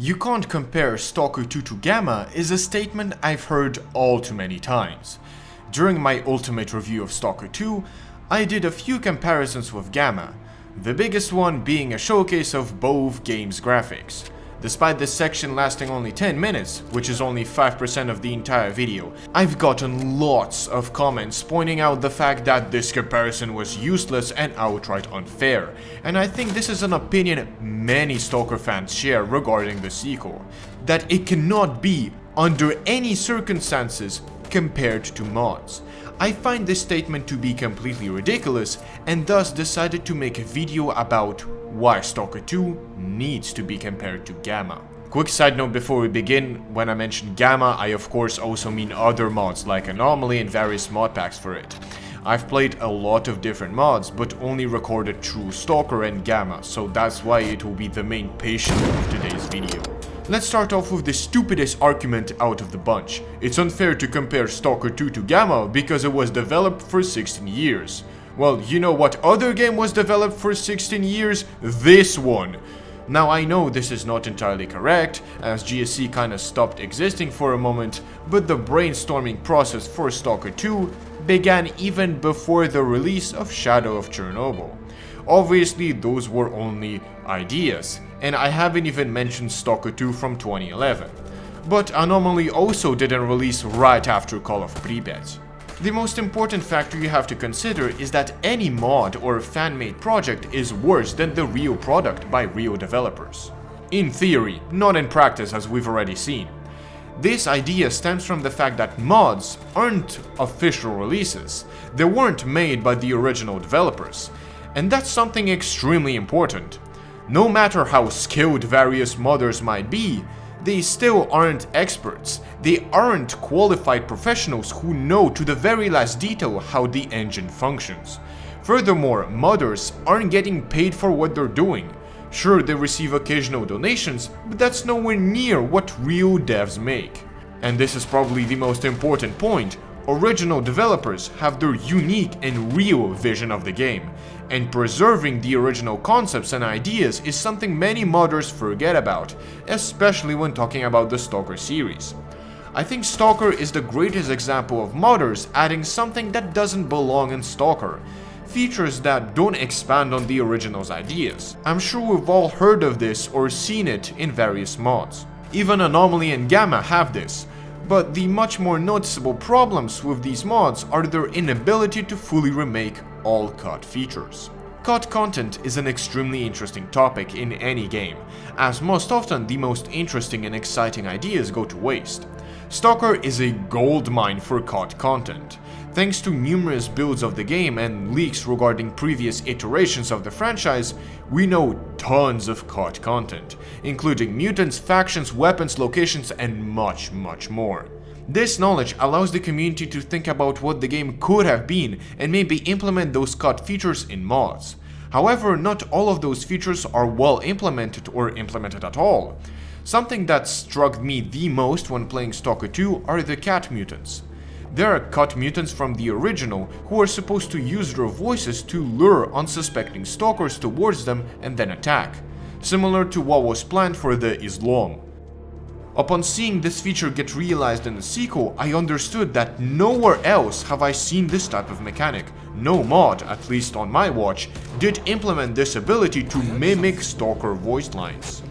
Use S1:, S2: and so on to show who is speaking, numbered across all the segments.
S1: You can't compare Stalker 2 to Gamma is a statement I've heard all too many times. During my ultimate review of Stalker 2, I did a few comparisons with Gamma, the biggest one being a showcase of both games' graphics. Despite this section lasting only 10 minutes, which is only 5% of the entire video, I've gotten lots of comments pointing out the fact that this comparison was useless and outright unfair, and I think this is an opinion many Stalker fans share regarding the sequel, that it cannot be, under any circumstances, compared to mods. I find this statement to be completely ridiculous and thus decided to make a video about why Stalker 2 needs to be compared to Gamma. Quick side note before we begin, when I mention Gamma, I of course also mean other mods like Anomaly and various mod packs for it. I've played a lot of different mods, but only recorded true Stalker and Gamma, so that's why it will be the main patient of today's video. Let's start off with the stupidest argument out of the bunch. It's unfair to compare Stalker 2 to Gamma because it was developed for 16 years. Well, you know what other game was developed for 16 years? This one! Now I know this is not entirely correct, as GSC kinda stopped existing for a moment, but the brainstorming process for Stalker 2 began even before the release of Shadow of Chernobyl. Obviously those were only ideas, and I haven't even mentioned Stalker 2 from 2011. But Anomaly also didn't release right after Call of Pripyat. The most important factor you have to consider is that any mod or fan-made project is worse than the real product by real developers. In theory, not in practice as we've already seen. This idea stems from the fact that mods aren't official releases, they weren't made by the original developers, and that's something extremely important. No matter how skilled various modders might be, they still aren't experts, they aren't qualified professionals who know to the very last detail how the engine functions. Furthermore, modders aren't getting paid for what they're doing. Sure, they receive occasional donations, but that's nowhere near what real devs make. And this is probably the most important point. Original developers have their unique and real vision of the game, and preserving the original concepts and ideas is something many modders forget about, especially when talking about the Stalker series. I think Stalker is the greatest example of modders adding something that doesn't belong in Stalker, features that don't expand on the original's ideas. I'm sure we've all heard of this or seen it in various mods. Even Anomaly and Gamma have this. But the much more noticeable problems with these mods are their inability to fully remake all cut features. Cut content is an extremely interesting topic in any game, as most often the most interesting and exciting ideas go to waste. Stalker is a goldmine for cut content. Thanks to numerous builds of the game and leaks regarding previous iterations of the franchise, we know tons of cut content, including mutants, factions, weapons, locations, and much more. This knowledge allows the community to think about what the game could have been and maybe implement those cut features in mods. However, not all of those features are well implemented or implemented at all. Something that struck me the most when playing Stalker 2 are the cat mutants. There are cut mutants from the original who are supposed to use their voices to lure unsuspecting stalkers towards them and then attack, similar to what was planned for the Islam. Upon seeing this feature get realized in the sequel, I understood that nowhere else have I seen this type of mechanic. No mod, at least on my watch, did implement this ability to mimic stalker voice lines.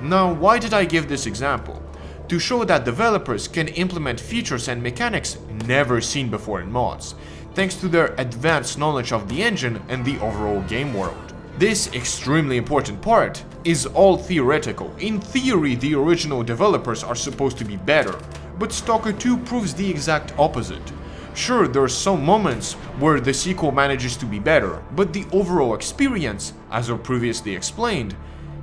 S1: Now, why did I give this example? To show that developers can implement features and mechanics never seen before in mods, thanks to their advanced knowledge of the engine and the overall game world. This extremely important part is all theoretical. In theory, the original developers are supposed to be better, but Stalker 2 proves the exact opposite. Sure, there are some moments where the sequel manages to be better, but the overall experience, as I previously explained,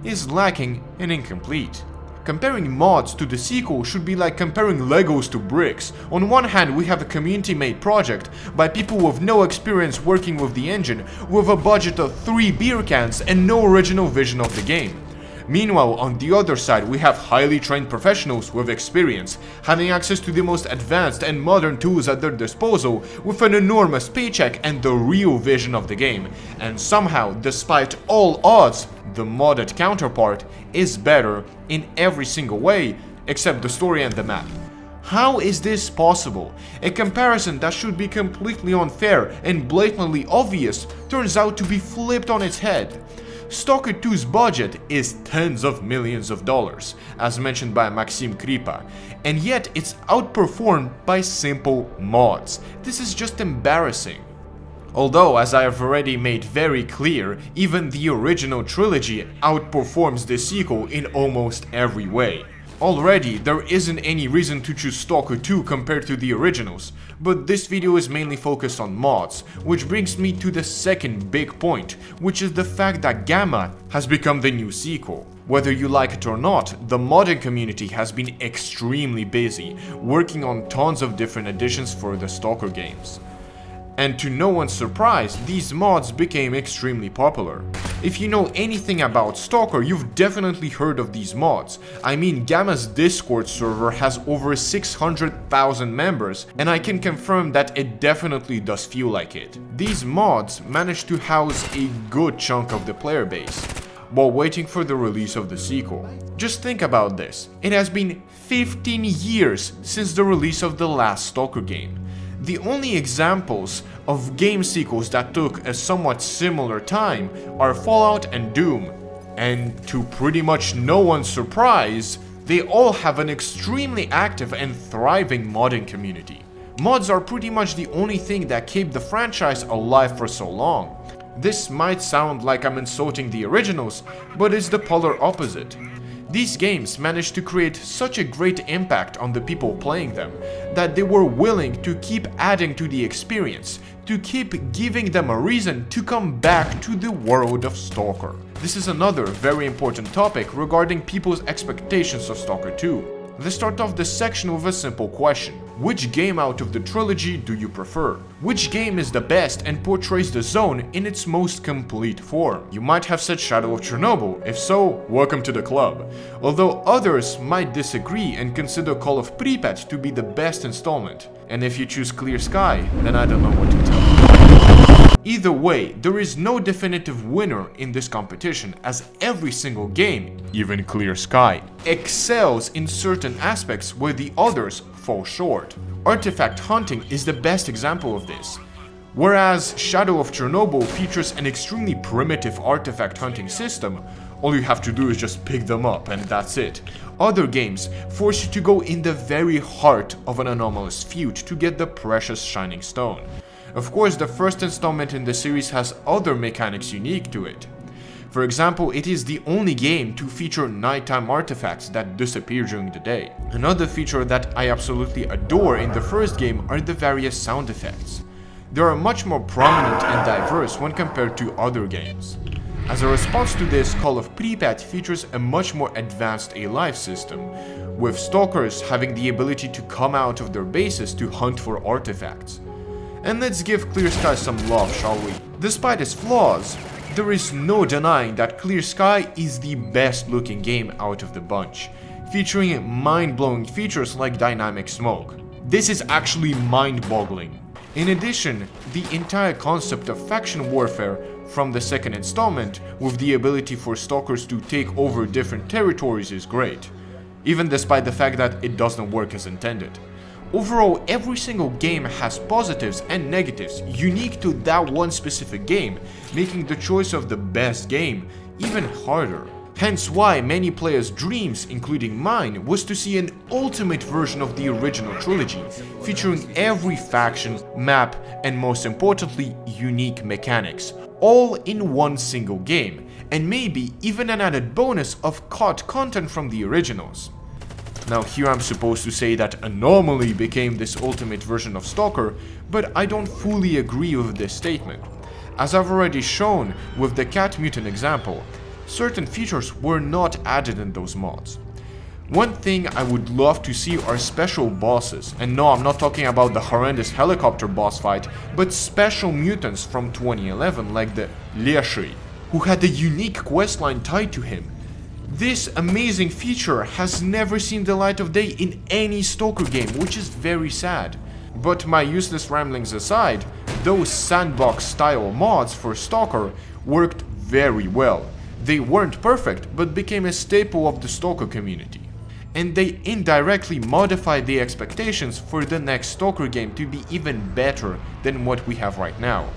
S1: is lacking and incomplete. Comparing mods to the sequel should be like comparing Legos to bricks. On one hand, we have a community-made project by people with no experience working with the engine, with a budget of 3 beer cans and no original vision of the game. Meanwhile, on the other side, we have highly trained professionals with experience, having access to the most advanced and modern tools at their disposal, with an enormous paycheck and the real vision of the game. And somehow, despite all odds, the modded counterpart is better in every single way except the story and the map. How is this possible? A comparison that should be completely unfair and blatantly obvious turns out to be flipped on its head. Stalker 2's budget is tens of millions of dollars, as mentioned by Maxim Kripa, and yet it's outperformed by simple mods. This is just embarrassing. Although, as I have already made very clear, even the original trilogy outperforms the sequel in almost every way. Already, there isn't any reason to choose Stalker 2 compared to the originals, but this video is mainly focused on mods, which brings me to the second big point, which is the fact that Gamma has become the new sequel. Whether you like it or not, the modding community has been extremely busy, working on tons of different additions for the Stalker games. And to no one's surprise, these mods became extremely popular. If you know anything about Stalker, you've definitely heard of these mods. I mean, Gamma's Discord server has over 600,000 members, and I can confirm that it definitely does feel like it. These mods managed to house a good chunk of the player base, while waiting for the release of the sequel. Just think about this. It has been 15 years since the release of the last Stalker game. The only examples of game sequels that took a somewhat similar time are Fallout and Doom, and to pretty much no one's surprise, they all have an extremely active and thriving modding community. Mods are pretty much the only thing that kept the franchise alive for so long. This might sound like I'm insulting the originals, but it's the polar opposite. These games managed to create such a great impact on the people playing them that they were willing to keep adding to the experience, to keep giving them a reason to come back to the world of Stalker. This is another very important topic regarding people's expectations of Stalker 2. Let's start off this section with a simple question. Which game out of the trilogy do you prefer? Which game is the best and portrays the zone in its most complete form? You might have said Shadow of Chernobyl. If so, welcome to the club. Although others might disagree and consider Call of Pripyat to be the best installment. And if you choose Clear Sky, then I don't know what to tell you. Either way, there is no definitive winner in this competition, as every single game, even Clear Sky, excels in certain aspects where the others fall short. Artifact hunting is the best example of this. Whereas Shadow of Chernobyl features an extremely primitive artifact hunting system, all you have to do is just pick them up and that's it. Other games force you to go in the very heart of an anomalous feud to get the precious shining stone. Of course, the first installment in the series has other mechanics unique to it. For example, it is the only game to feature nighttime artifacts that disappear during the day. Another feature that I absolutely adore in the first game are the various sound effects. They are much more prominent and diverse when compared to other games. As a response to this, Call of Pripyat features a much more advanced A-Life system, with stalkers having the ability to come out of their bases to hunt for artifacts. And let's give Clear Sky some love, shall we? Despite its flaws, there is no denying that Clear Sky is the best looking game out of the bunch, featuring mind-blowing features like dynamic smoke. This is actually mind-boggling. In addition, the entire concept of faction warfare from the second installment, with the ability for stalkers to take over different territories, is great, even despite the fact that it doesn't work as intended. Overall, every single game has positives and negatives unique to that one specific game, making the choice of the best game even harder. Hence why many players' dreams, including mine, was to see an ultimate version of the original trilogy, featuring every faction, map, and most importantly, unique mechanics, all in one single game, and maybe even an added bonus of COD content from the originals. Now here I'm supposed to say that Anomaly became this ultimate version of Stalker, but I don't fully agree with this statement. As I've already shown with the cat mutant example, certain features were not added in those mods. One thing I would love to see are special bosses, and no, I'm not talking about the horrendous helicopter boss fight, but special mutants from 2011 like the Leshry, who had a unique questline tied to him. This amazing feature has never seen the light of day in any Stalker game, which is very sad. But my useless ramblings aside, those sandbox style mods for Stalker worked very well, They weren't perfect, but became a staple of the Stalker community. And they indirectly modified the expectations for the next Stalker game to be even better than what we have right now.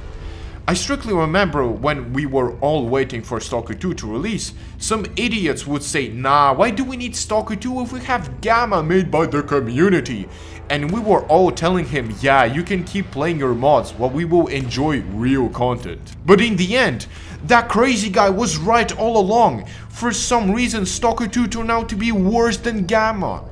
S1: I strictly remember when we were all waiting for Stalker 2 to release, some idiots would say, nah, why do we need Stalker 2 if we have Gamma made by the community? And we were all telling him, yeah, you can keep playing your mods while we will enjoy real content. But in the end, that crazy guy was right all along. For some reason, Stalker 2 turned out to be worse than Gamma.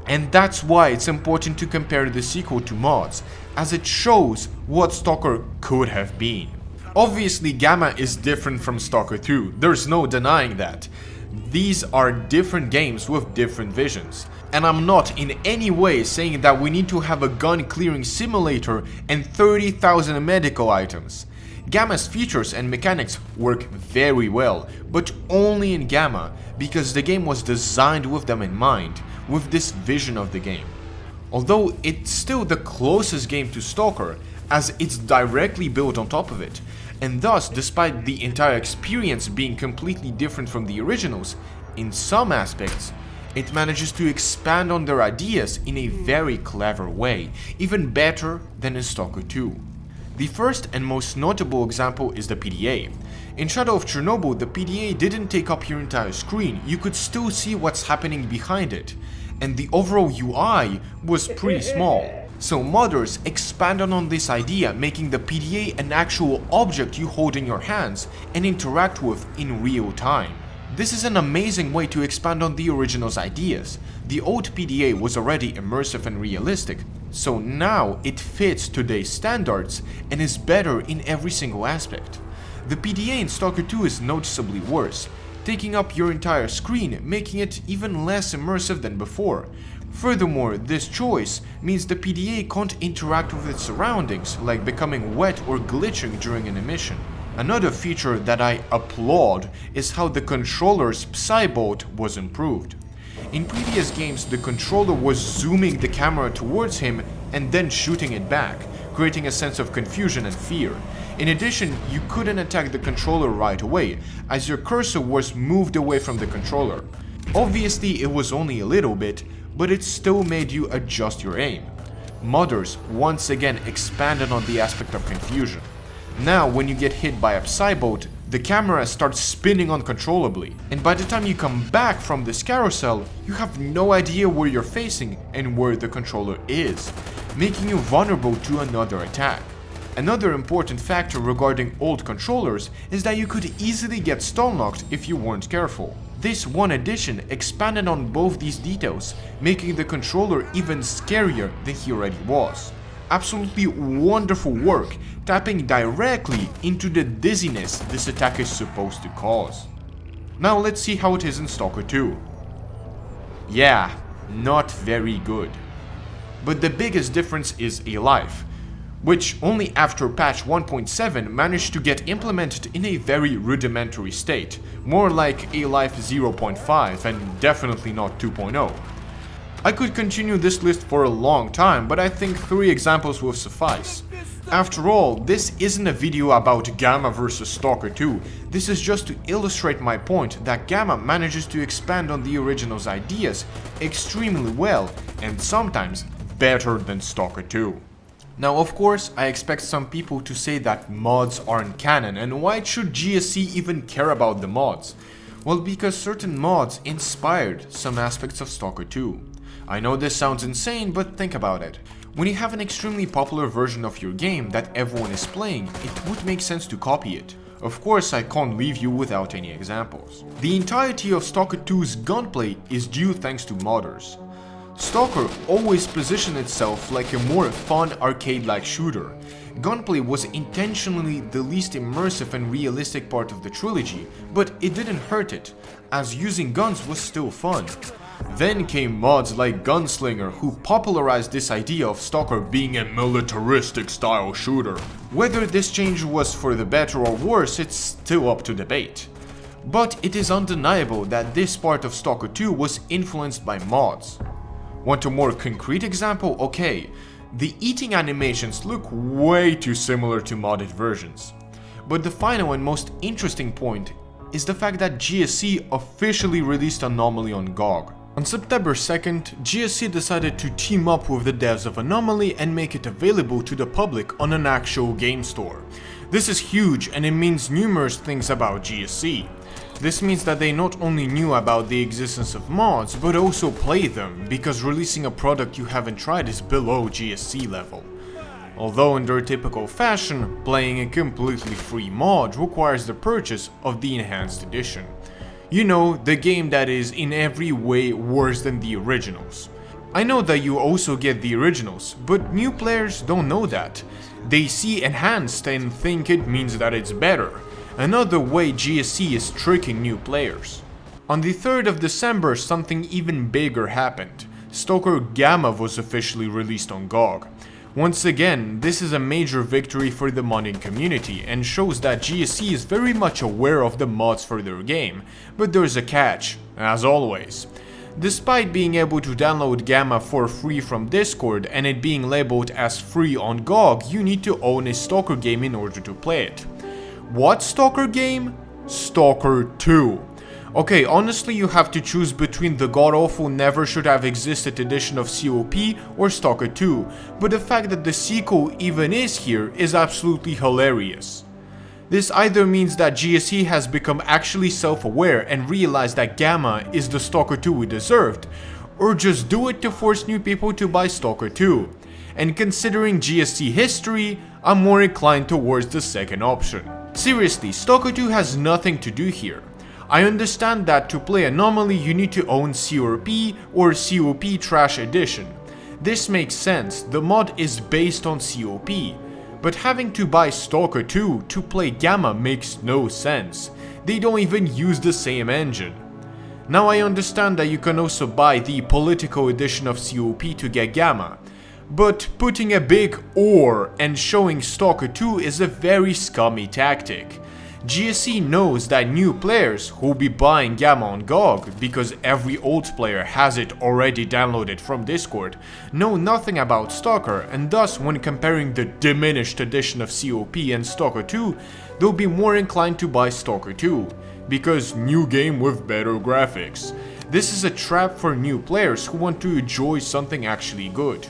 S1: And that's why it's important to compare the sequel to mods, as it shows what Stalker could have been. Obviously, Gamma is different from Stalker 2, there's no denying that. These are different games with different visions. And I'm not in any way saying that we need to have a gun clearing simulator and 30,000 medical items. Gamma's features and mechanics work very well, but only in Gamma, because the game was designed with them in mind, with this vision of the game. Although it's still the closest game to Stalker, as it's directly built on top of it, and thus, despite the entire experience being completely different from the originals, in some aspects, it manages to expand on their ideas in a very clever way, even better than in Stalker 2. The first and most notable example is the PDA. In Shadow of Chernobyl, the PDA didn't take up your entire screen, you could still see what's happening behind it, and the overall UI was pretty small. So modders expanded on this idea, making the PDA an actual object you hold in your hands and interact with in real time. This is an amazing way to expand on the original's ideas. The old PDA was already immersive and realistic, so now it fits today's standards and is better in every single aspect. The PDA in Stalker 2 is noticeably worse, taking up your entire screen, making it even less immersive than before. Furthermore, this choice means the PDA can't interact with its surroundings, like becoming wet or glitching during an emission. Another feature that I applaud is how the controller's Psybolt was improved. In previous games, the controller was zooming the camera towards him and then shooting it back, creating a sense of confusion and fear. In addition, you couldn't attack the controller right away, as your cursor was moved away from the controller. Obviously, it was only a little bit, but it still made you adjust your aim. Modders once again expanded on the aspect of confusion. Now, when you get hit by a Psybolt, the camera starts spinning uncontrollably, and by the time you come back from this carousel, you have no idea where you're facing and where the controller is, making you vulnerable to another attack. Another important factor regarding old controllers is that you could easily get stun-locked if you weren't careful. This one addition expanded on both these details, making the controller even scarier than he already was. Absolutely wonderful work, tapping directly into the dizziness this attack is supposed to cause. Now let's see how it is in Stalker 2. Yeah, not very good. But the biggest difference is a life, which only after patch 1.7 managed to get implemented in a very rudimentary state, more like a life 0.5 and definitely not 2.0. I could continue this list for a long time, but I think 3 examples will suffice. After all, this isn't a video about Gamma vs Stalker 2, this is just to illustrate my point that Gamma manages to expand on the original's ideas extremely well, and sometimes better than Stalker 2. Now, of course, I expect some people to say that mods aren't canon, and why should GSC even care about the mods? Well, because certain mods inspired some aspects of Stalker 2. I know this sounds insane, but think about it. When you have an extremely popular version of your game that everyone is playing, it would make sense to copy it. Of course, I can't leave you without any examples. The entirety of Stalker 2's gunplay is due thanks to modders. Stalker always positioned itself like a more fun arcade-like shooter. Gunplay was intentionally the least immersive and realistic part of the trilogy, but it didn't hurt it, as using guns was still fun. Then came mods like Gunslinger, who popularized this idea of Stalker being a militaristic style shooter. Whether this change was for the better or worse, it's still up to debate. But it is undeniable that this part of Stalker 2 was influenced by mods. Want a more concrete example? Okay, the eating animations look way too similar to modded versions. But the final and most interesting point is the fact that GSC officially released Anomaly on GOG. On September 2nd, GSC decided to team up with the devs of Anomaly and make it available to the public on an actual game store. This is huge and it means numerous things about GSC. This means that they not only knew about the existence of mods, but also play them, because releasing a product you haven't tried is below GSC level. Although in their typical fashion, playing a completely free mod requires the purchase of the Enhanced Edition. You know, the game that is in every way worse than the originals. I know that you also get the originals, but new players don't know that. They see Enhanced and think it means that it's better. Another way GSC is tricking new players. On the 3rd of December, something even bigger happened. Stalker Gamma was officially released on GOG. Once again, this is a major victory for the modding community and shows that GSC is very much aware of the mods for their game, but there's a catch, as always. Despite being able to download Gamma for free from Discord and it being labeled as free on GOG, you need to own a Stalker game in order to play it. What Stalker game? Stalker 2. Okay, honestly you have to choose between the god-awful never should have existed edition of COP or Stalker 2, but the fact that the sequel even is here is absolutely hilarious. This either means that GSC has become actually self-aware and realized that Gamma is the Stalker 2 we deserved, or just do it to force new people to buy Stalker 2. And considering GSC history, I'm more inclined towards the second option. Seriously, Stalker 2 has nothing to do here. I understand that to play Anomaly you need to own CRP or COP Trash Edition. This makes sense, the mod is based on COP. But having to buy Stalker 2 to play Gamma makes no sense. They don't even use the same engine. Now I understand that you can also buy the political edition of COP to get Gamma. But putting a big OR and showing Stalker 2 is a very scummy tactic. GSC knows that new players who will be buying Gamma on GOG, because every old player has it already downloaded from Discord, know nothing about Stalker, and thus when comparing the diminished edition of COP and Stalker 2, they'll be more inclined to buy Stalker 2, because new game with better graphics. This is a trap for new players who want to enjoy something actually good.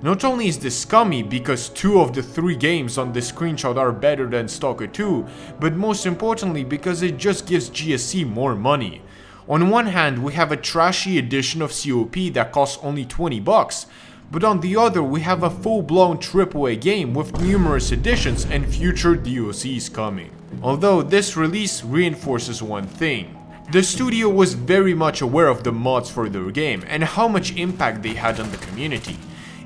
S1: Not only is this scummy because 2 of the 3 games on this screenshot are better than Stalker 2, but most importantly because it just gives GSC more money. On one hand we have a trashy edition of COP that costs only $20, but on the other we have a full-blown AAA game with numerous editions and future DLCs coming. Although this release reinforces one thing. The studio was very much aware of the mods for their game and how much impact they had on the community,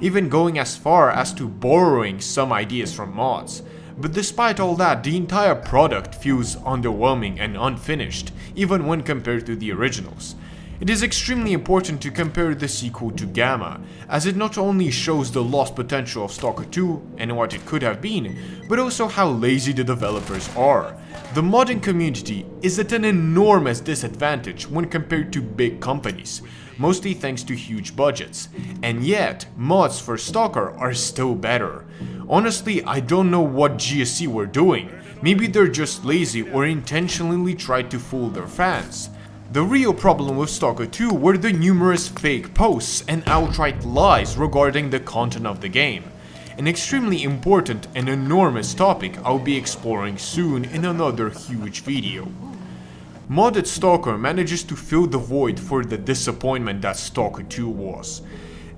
S1: even going as far as to borrowing some ideas from mods. But despite all that, the entire product feels underwhelming and unfinished, even when compared to the originals. It is extremely important to compare the sequel to Gamma, as it not only shows the lost potential of Stalker 2 and what it could have been, but also how lazy the developers are. The modding community is at an enormous disadvantage when compared to big companies, mostly thanks to huge budgets, and yet mods for Stalker are still better. Honestly, I don't know what GSC were doing. Maybe they're just lazy or intentionally tried to fool their fans. The real problem with Stalker 2 were the numerous fake posts and outright lies regarding the content of the game. An extremely important and enormous topic I'll be exploring soon in another huge video. Modded Stalker manages to fill the void for the disappointment that Stalker 2 was,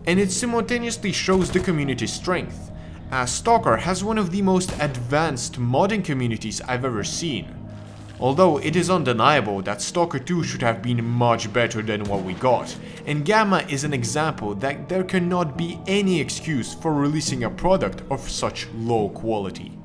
S1: and it simultaneously shows the community's strength, as Stalker has one of the most advanced modding communities I've ever seen. Although it is undeniable that Stalker 2 should have been much better than what we got, and Gamma is an example that there cannot be any excuse for releasing a product of such low quality.